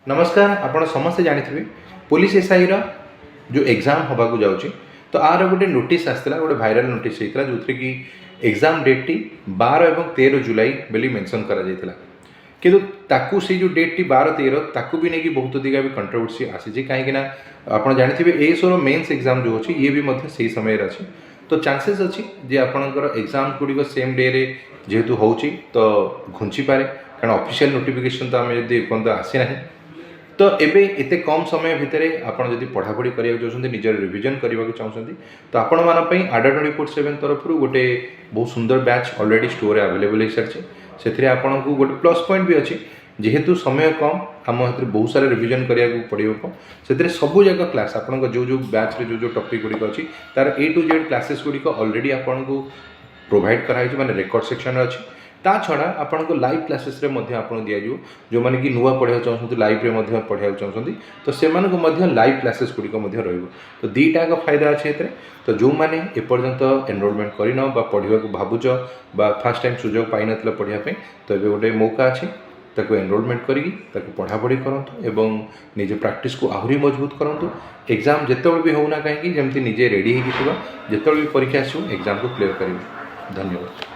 नमस्कार आपण समस्ते जानी पुलिस एसआई जो एग्जाम हवा जाऊँगी तो आर गोटे नोटिस आसाला गोटे भाइराल नोटिस होता जो थी कि एग्जाम डेट टी 12 और 13 जुलाई बोली मेंशन करा किंतु ताकू से जो डेट टी 12-13 ताकू भी नहीं कि बहुत अधिक भी कंट्रोवर्सी आसी कहीं आप जानते हैं एसोर मेन्स एग्जाम जो अच्छी ये भी से समय अच्छी तो चांसेस अच्छी जे आपणकर एग्जाम गुड़िक सेम डे रे जेहेतु हो तो घुंची पारे कारण ऑफिशियल नोटिफिकेशन तो आम जब पर्यंत आसी ना तो एबे एते कम समय भितर आपड़ जब पढ़ापढ़ी करा चाहते निजर रिविजन करने को चाहते तो आपण मानी आडा 24/7 तरफ गोटे बहुत सुंदर बैच ऑलरेडी स्टोर अवेलेबल हो सारी से आपन को गोटे प्लस पॉइंट भी अच्छी जेहेतु समय कम आम बहुत सारा रिविजन कराया पड़ो से सबू जगह क्लास आप जो जो बैच रे जो टॉपिक गुड़िक अच्छी तार A to Z क्लासेस गुड़िक ऑलरेडी आपन को प्रोवाइड कराई माने रिकॉर्ड सेक्शन अच्छी ता छड़ा आपन को लाइव क्लासेस रे मध्य आपन दिया जो माने कि नुआ पढ़ा चाहते लाइव रे मध्य पढ़ा चाहते तो से लाइव क्लासेस गुड़िक तो दीटा का फायदा अच्छे तो जो मैंने एपर्यंत एनरोलमेंट करन बा पढ़ा भावुच बा फर्स्ट टाइम सुजोग पाई नथिला पढ़ाई तो ये गोटे मौका अच्छे ताको एनरोलमेंट करी पढ़ापढ़ी करंतु एवं निजे प्रैक्टिस को आहरी मजबूत करंतु एग्जाम जितेबाला भी होना कहीं जमती निजे रेडी होगा जितेबाला भी परीक्षा आसो एग्जाम को क्लियर करेंगे। धन्यवाद।